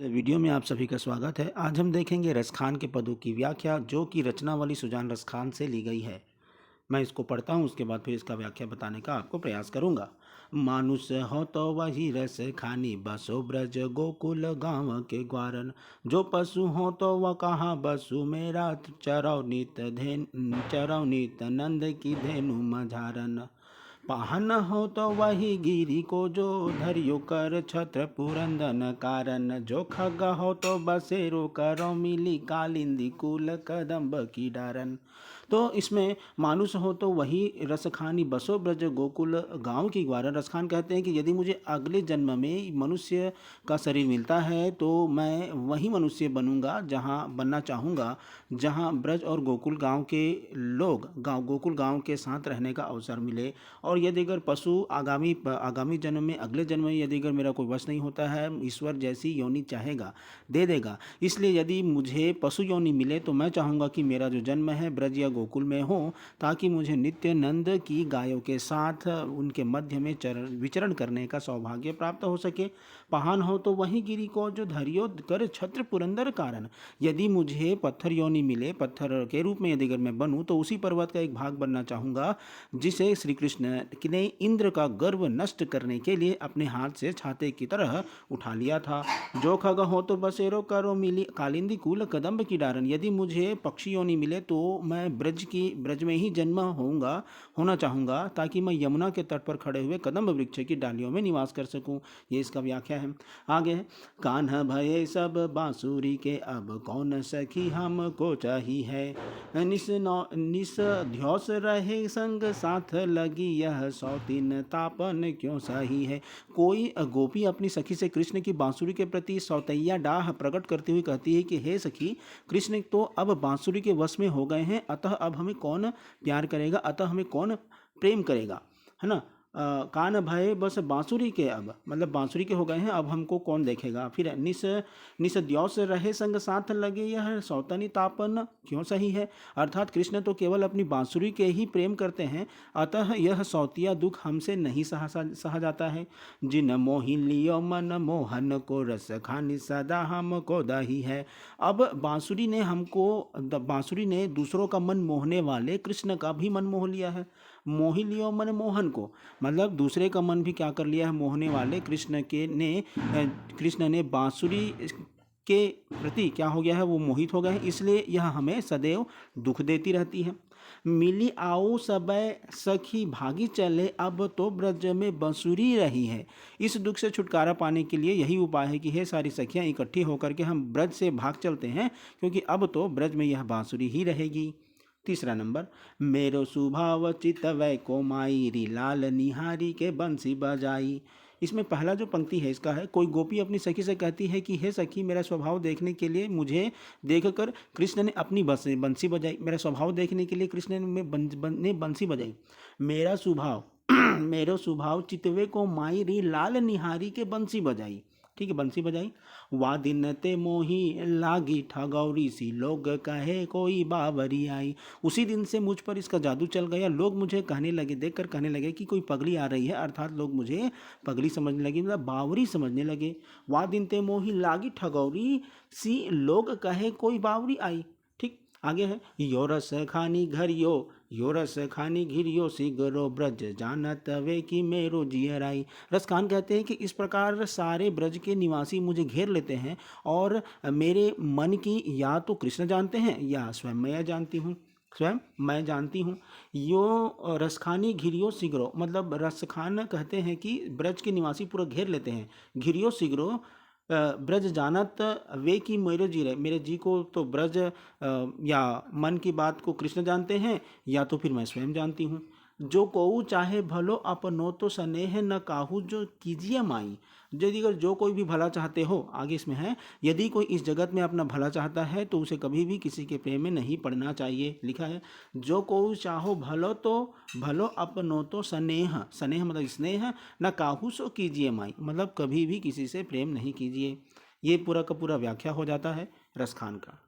Video में आप सभी का स्वागत है। आज हम देखेंगे रसखान के पदों की व्याख्या जो कि रचनावली सुजान रसखान से ली गई है। मैं इसको पढ़ता हूँ, उसके बाद फिर इसका व्याख्या बताने का आपको प्रयास करूँगा। मानुष हो तो वही रस खानी, बसो ब्रज गोकुल गाँव के ग्वारन। जो पशु हो तो वह कहाँ बसु, मेरा चरौ नित नंद की धेनु मझारन। पाहन हो तो वही गिरी को जो, धरियो कर छत्र पुरंदन कारण। जो खग हो तो बसेरो करो, मिली कालिंदी कुल कदम्ब की डारन। तो इसमें मानुष हो तो वही रसखानी, बसो ब्रज गोकुल गांव की ग्वारन। रसखान कहते हैं कि यदि मुझे अगले जन्म में मनुष्य का शरीर मिलता है तो मैं वही मनुष्य बनूंगा जहां बनना चाहूँगा जहां ब्रज और गोकुल गांव के लोग गोकुल गांव के साथ रहने का अवसर मिले। और यदि अगर पशु आगामी जन्म में, अगले जन्म में यदि अगर मेरा कोई वश नहीं होता है, ईश्वर जैसी योनि चाहेगा दे देगा। इसलिए यदि मुझे पशु योनि मिले तो मैं चाहूँगा कि मेरा जो जन्म है ब्रज या गोकुल में हो, ताकि मुझे नित्य नंद की गायों के साथ उनके मध्य में विचरण करने का सौभाग्य प्राप्त हो सके। पाहन हो तो वही गिरी को जो, धरियो कर छत्र पुरंदर कारण। यदि मुझे पत्थर योनि मिले, पत्थर के रूप में यदि अगर मैं बनूं तो उसी पर्वत का एक भाग बनना चाहूँगा जिसे श्री कृष्ण ने इंद्र का गर्व नष्ट करने के लिए अपने हाथ से छाते की तरह उठा लिया था। जो खग हो तो बसेरो करो, मिली कालिंदी कुल कदम्ब की डारन। यदि मुझे पक्षी योनि मिले तो मैं ब्रज में ही जन्म होना चाहूँगा, ताकि मैं यमुना के तट पर खड़े हुए कदम्ब वृक्ष की डालियों में निवास कर सकूं। ये इसका व्याख्या है। आगे है, कान्हा भये सब बांसुरी के, अब कौन सखी हमको चाही है। निस ध्योस रहे संग साथ लगी, यह सौतीन तापन क्यों सही है। कोई गोपी अपनी सखी से कृष्ण की बांसुरी के प्रति सौतैया डाह प्रकट करती हुई कहती है कि हे सखी, कृष्ण तो अब बांसुरी के वश में हो गए हैं, अतः अब हमें कौन प्यार करेगा, अतः हमें कौन प्रेम करेगा, है ना। कान भय बस बांसुरी के, अब मतलब बांसुरी के हो गए हैं, अब हमको कौन देखेगा। फिर निस द्यौस रहे संग साथ लगे, यह सौतनी तापन क्यों सही है। अर्थात कृष्ण तो केवल अपनी बांसुरी के ही प्रेम करते हैं, अतः यह सौतिया दुख हमसे नहीं सहा जाता है। जिन मोहि लियो मन मोहन को, रस खानी सदा हमको दही है। अब बांसुरी ने दूसरों का मन मोहने वाले कृष्ण का भी मन मोह लिया है। मोहि लियो मन मोहन को मतलब दूसरे का मन भी क्या कर लिया है, मोहने वाले कृष्ण ने बांसुरी के प्रति क्या हो गया है, वो मोहित हो गए हैं, इसलिए यह हमें सदैव दुख देती रहती है। मिली आओ सबय सखी भागी चले, अब तो ब्रज में बांसुरी रही है। इस दुख से छुटकारा पाने के लिए यही उपाय है कि हे सारी सखियां इकट्ठी होकर के हम ब्रज से भाग चलते हैं, क्योंकि अब तो ब्रज में यह बांसुरी ही रहेगी। तीसरा नंबर, मेरो स्वभाव चितवै को माई, री लाल निहारी के बंसी बजाई। इसमें पहला जो पंक्ति है इसका है, कोई गोपी अपनी सखी से कहती है कि हे सखी, मेरा स्वभाव देखने के लिए मुझे देखकर कृष्ण ने अपनी बंसी बजाई। मेरा स्वभाव देखने के लिए कृष्ण ने बंसी बजाई। मेरा स्वभाव मेरो स्वभाव चितवे को माई, री लाल निहारी के बंसी बजाई। ठीक है, बंसी बजाई। वा दिन ते मोही लागी ठगौरी सी, लोग कहे कोई बावरी आई। उसी दिन से मुझ पर इसका जादू चल गया, लोग मुझे देखकर कहने लगे कि कोई पगली आ रही है, अर्थात लोग मुझे पगली समझने लगे, मतलब बावरी समझने लगे। वा दिन ते मोही लागी ठगौरी सी, लोग कहे कोई बावरी आई। ठीक, आगे है, यो रस खानी घिरियो सिगरो, ब्रज जानत वे कि मेरो जियराई। रसखान कहते हैं कि इस प्रकार सारे ब्रज के निवासी मुझे घेर लेते हैं और मेरे मन की या तो कृष्ण जानते हैं या स्वयं मैं जानती हूँ। यो रसखानी घिरियो सिगरो, मतलब रसखान कहते हैं कि ब्रज के निवासी पूरा घेर लेते हैं। घिरियो सिगरो ब्रज जानत वे की मेरे जी को तो ब्रज या मन की बात को कृष्ण जानते हैं, या तो फिर मैं स्वयं जानती हूँ। जो कोऊ चाहे भलो अपनो तो स्नेह न काहू, जो कीजिए माई। यदि अगर जो कोई भी भला चाहते हो, आगे इसमें है, यदि कोई इस जगत में अपना भला चाहता है तो उसे कभी भी किसी के प्रेम में नहीं पड़ना चाहिए। लिखा है, जो कोऊ चाहो भलो अपनो तो स्नेह मतलब स्नेह, न काहू सो कीजिए माई, मतलब कभी भी किसी से प्रेम नहीं कीजिए। ये पूरा का पूरा व्याख्या हो जाता है रसखान का।